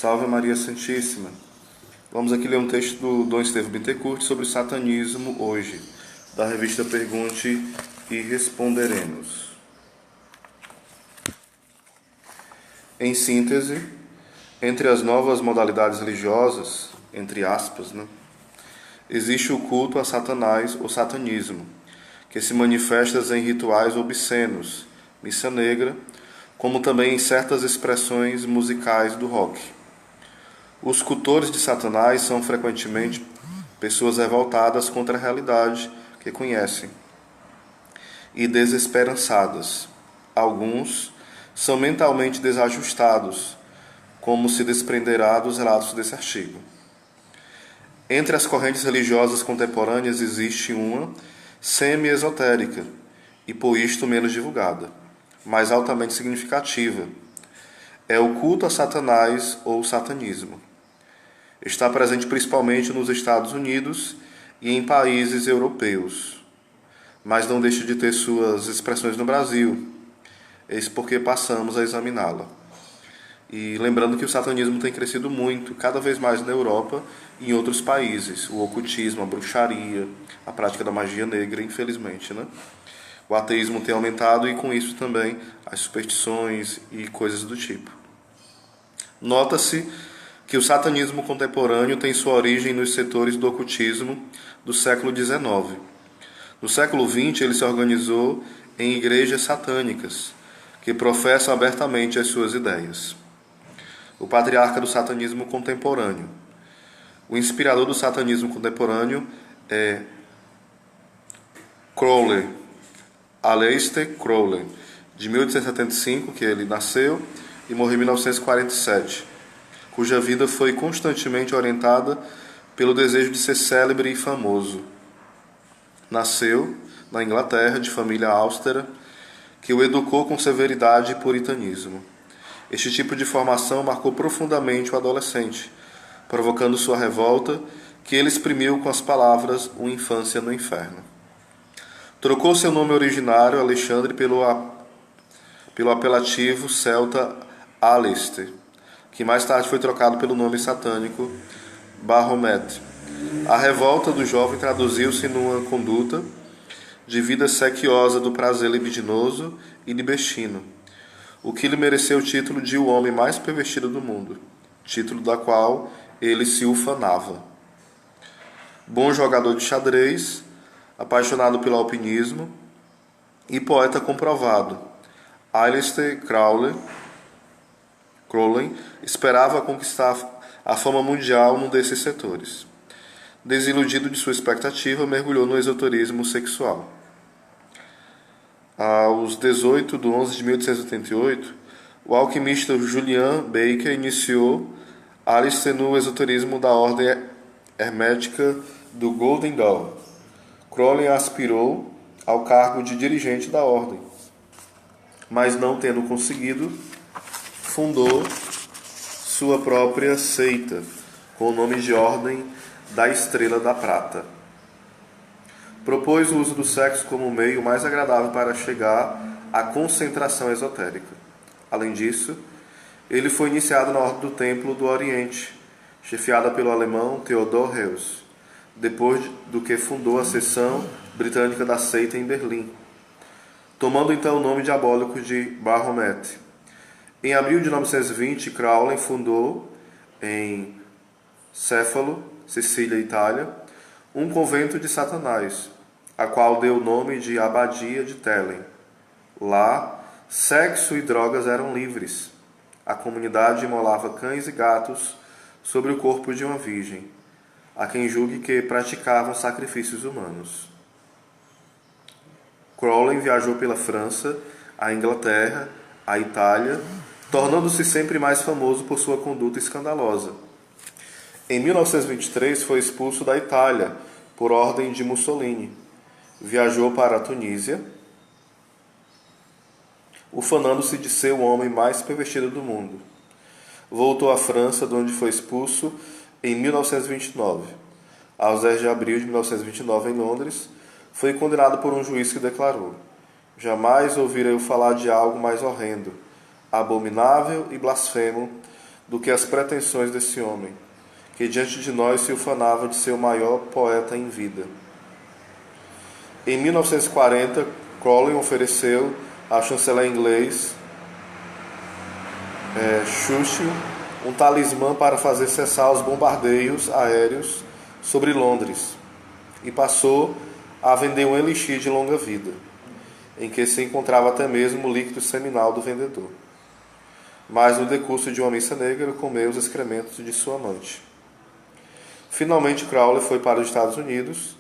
Salve Maria Santíssima. Vamos aqui ler um texto do Dom Estevão Bittencourt sobre o satanismo hoje, da revista Pergunte e Responderemos. Em síntese, entre as novas modalidades religiosas, entre aspas, existe o culto a Satanás ou satanismo, que se manifesta em rituais obscenos, missa negra, como também em certas expressões musicais do rock. Os cultores de Satanás são frequentemente pessoas revoltadas contra a realidade que conhecem e desesperançadas. Alguns são mentalmente desajustados, como se desprenderá dos relatos desse artigo. Entre as correntes religiosas contemporâneas existe uma semi-esotérica e por isto menos divulgada, mas altamente significativa. É o culto a Satanás ou satanismo. Está presente principalmente nos Estados Unidos e em países europeus, mas não deixa de ter suas expressões no Brasil. Eis porque passamos a examiná-la. E lembrando que o satanismo tem crescido muito, cada vez mais na Europa e em outros países. O ocultismo, a bruxaria, a prática da magia negra, infelizmente, O ateísmo tem aumentado e com isso também as superstições e coisas do tipo. Nota-se que o satanismo contemporâneo tem sua origem nos setores do ocultismo do século XIX. No século XX, ele se organizou em igrejas satânicas, que professam abertamente as suas ideias. O patriarca do satanismo contemporâneo. O inspirador do satanismo contemporâneo é Crowley, Aleister Crowley, de 1875, que ele nasceu, e morreu em 1947, cuja vida foi constantemente orientada pelo desejo de ser célebre e famoso. Nasceu na Inglaterra, de família austera, que o educou com severidade e puritanismo. Este tipo de formação marcou profundamente o adolescente, provocando sua revolta, que ele exprimiu com as palavras "Uma infância no inferno". Trocou seu nome originário, Alexandre, pelo apelativo celta Aleister, que mais tarde foi trocado pelo nome satânico Baphomet. A revolta do jovem traduziu-se numa conduta de vida sequiosa do prazer libidinoso e libertino, o que lhe mereceu o título de o homem mais pervertido do mundo, título da qual ele se ufanava. Bom jogador de xadrez, apaixonado pelo alpinismo e poeta comprovado, Aleister Crowley esperava conquistar a fama mundial num desses setores. Desiludido de sua expectativa, mergulhou no esoterismo sexual. Aos 18 de 11 de 1888, o alquimista Julian Baker iniciou Aleister no esoterismo da ordem hermética do Golden Dawn. Crowley aspirou ao cargo de dirigente da ordem, mas não tendo conseguido, fundou sua própria seita, com o nome de Ordem da Estrela da Prata. Propôs o uso do sexo como meio mais agradável para chegar à concentração esotérica. Além disso, ele foi iniciado na Ordem do Templo do Oriente, chefiada pelo alemão Theodor Heuss, depois do que fundou a seção britânica da seita em Berlim, tomando então o nome diabólico de Baphomet. Em abril de 1920, Crowley fundou, em Céfalo, Sicília, Itália, um convento de Satanás, a qual deu o nome de Abadia de Tellen. Lá, sexo e drogas eram livres. A comunidade imolava cães e gatos sobre o corpo de uma virgem, a quem julgue que praticavam sacrifícios humanos. Crowley viajou pela França, a Inglaterra, a Itália, tornando-se sempre mais famoso por sua conduta escandalosa. Em 1923 foi expulso da Itália por ordem de Mussolini. Viajou para a Tunísia, ufanando-se de ser o homem mais pervertido do mundo. Voltou à França, de onde foi expulso em 1929. Aos 10 de abril de 1929, em Londres, foi condenado por um juiz que declarou: "Jamais ouvirei falar de algo mais horrendo, abominável e blasfemo do que as pretensões desse homem, que diante de nós se ufanava de ser o maior poeta em vida. Em 1940, Crowley ofereceu ao chanceler inglês Churchill um talismã para fazer cessar os bombardeios aéreos sobre Londres e passou a vender um elixir de longa vida, em que se encontrava até mesmo o líquido seminal do vendedor. Mas no decurso de uma missa negra, comeu os excrementos de sua amante. Finalmente, Crowley foi para os Estados Unidos,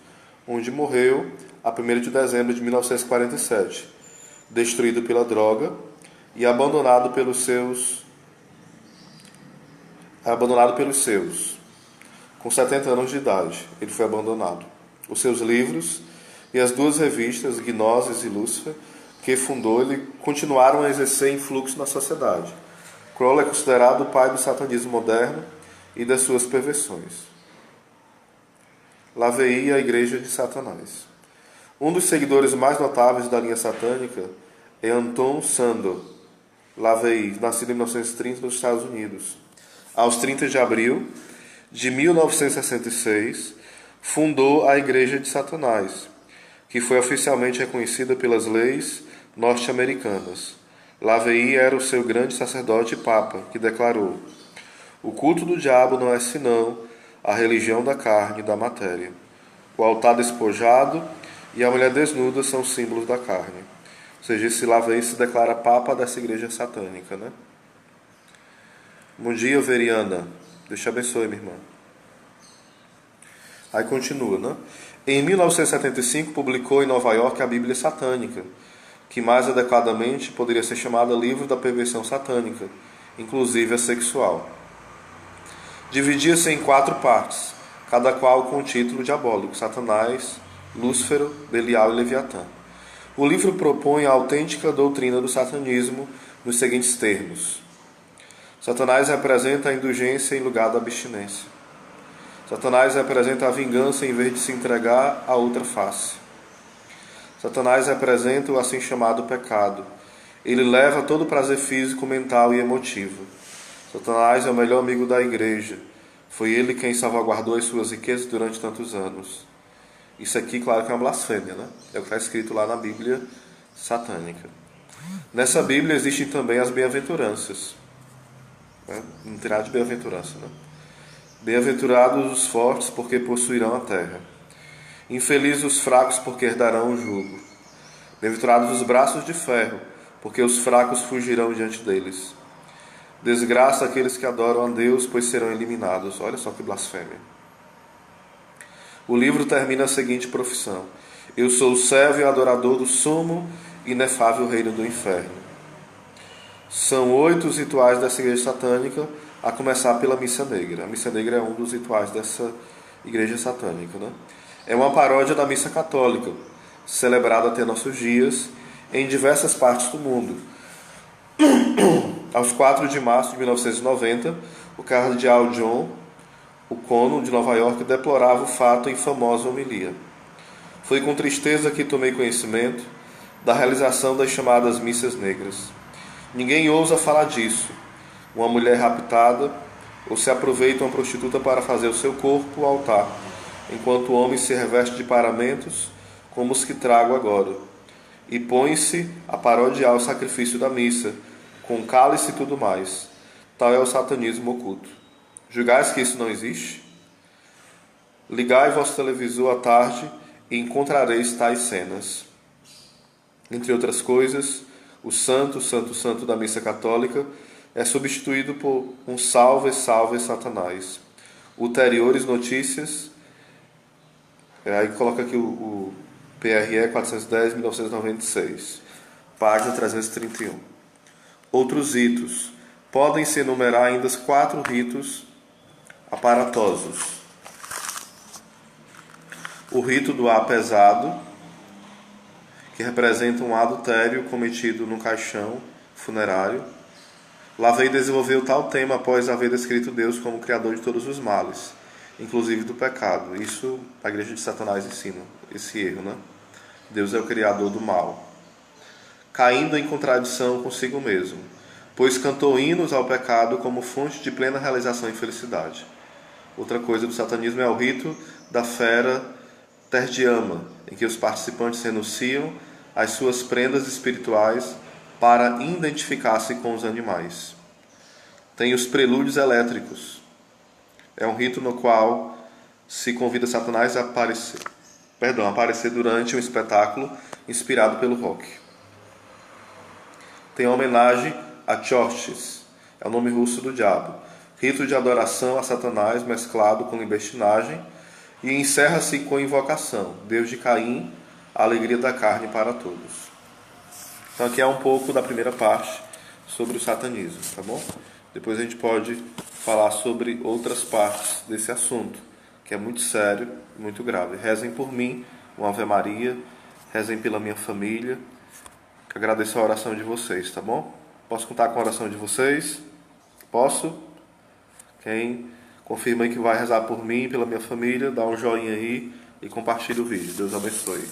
onde morreu a 1º de dezembro de 1947, destruído pela droga e abandonado pelos seus. Com 70 anos de idade, ele foi abandonado. Os seus livros e as 2 revistas, Gnosis e Lúcifer, que fundou, ele continuaram a exercer influxo na sociedade. Crowley é considerado o pai do satanismo moderno e das suas perversões. LaVey e a Igreja de Satanás. Um dos seguidores mais notáveis da linha satânica é Anton Szandor LaVey, nascido em 1930 nos Estados Unidos. Aos 30 de abril de 1966, fundou a Igreja de Satanás, que foi oficialmente reconhecida pelas leis norte-americanas. LaVey era o seu grande sacerdote e papa, que declarou: o culto do diabo não é senão a religião da carne e da matéria. O altar despojado e a mulher desnuda são símbolos da carne. Ou seja, esse LaVey se declara papa dessa igreja satânica, né? Bom dia, Veriana. Deus te abençoe, minha irmã. Aí continua, né? Em 1975, publicou em Nova York a Bíblia Satânica, que mais adequadamente poderia ser chamada Livro da Perversão Satânica, inclusive a sexual. Dividia-se em 4 partes, cada qual com o título diabólico: Satanás, Lúcifer, Belial e Leviatã. O livro propõe a autêntica doutrina do satanismo nos seguintes termos: Satanás representa a indulgência em lugar da abstinência. Satanás representa a vingança em vez de se entregar à outra face. Satanás representa o assim chamado pecado. Ele leva todo o prazer físico, mental e emotivo. Satanás é o melhor amigo da igreja. Foi ele quem salvaguardou as suas riquezas durante tantos anos. Isso aqui, claro que é uma blasfêmia, né? É o que está escrito lá na Bíblia satânica. Nessa Bíblia existem também as bem-aventuranças. Não terá de bem-aventurança, né? Bem-aventurados os fortes, porque possuirão a terra. Infelizes os fracos, porque herdarão o jugo. Bem-aventurados os braços de ferro, porque os fracos fugirão diante deles. Desgraça aqueles que adoram a Deus, pois serão eliminados. Olha só que blasfêmia. O livro termina a seguinte profissão: eu sou o servo e adorador do sumo e inefável reino do inferno. São 8 os rituais dessa igreja satânica, a começar pela missa negra. A missa negra é um dos rituais dessa igreja satânica, né? É uma paródia da missa católica, celebrada até nossos dias em diversas partes do mundo. Aos 4 de março de 1990, o cardeal John O'Connor, de Nova York, deplorava o fato em famosa homilia. Foi com tristeza que tomei conhecimento da realização das chamadas missas negras. Ninguém ousa falar disso. Uma mulher raptada, ou se aproveita uma prostituta para fazer o seu corpo o altar, enquanto o homem se reveste de paramentos, como os que trago agora, e põe-se a parodiar o sacrifício da missa, com cálice e tudo mais. Tal é o satanismo oculto. Julgais que isso não existe? Ligai vosso televisor à tarde e encontrareis tais cenas. Entre outras coisas, o santo, santo, santo da missa católica é substituído por um salve, salve Satanás. Ulteriores notícias, aí coloca aqui o PRE 410, 1996, página 331. Outros ritos. Podem-se enumerar ainda 4 ritos aparatosos. O rito do ar pesado, que representa um adultério cometido no caixão funerário. LaVey desenvolveu tal tema após haver descrito Deus como criador de todos os males, inclusive do pecado. Isso a igreja de Satanás ensina, esse erro, né? Deus é o criador do mal. Caindo em contradição consigo mesmo, pois cantou hinos ao pecado como fonte de plena realização e felicidade. Outra coisa do satanismo é o rito da fera Terdiama, em que os participantes renunciam às suas prendas espirituais para identificar-se com os animais. Tem os prelúdios elétricos. É um rito no qual se convida Satanás a aparecer durante um espetáculo inspirado pelo rock. Tem a homenagem a Chortes, é o nome russo do diabo, rito de adoração a Satanás mesclado com libertinagem, e encerra-se com a invocação, Deus de Caim, a alegria da carne para todos. Então aqui é um pouco da primeira parte sobre o satanismo, tá bom? Depois a gente pode falar sobre outras partes desse assunto, que é muito sério, muito grave. Rezem por mim, uma Ave Maria, rezem pela minha família, que agradeço a oração de vocês, tá bom? Posso contar com a oração de vocês? Posso? Quem confirma aí que vai rezar por mim e pela minha família, dá um joinha aí e compartilha o vídeo. Deus abençoe.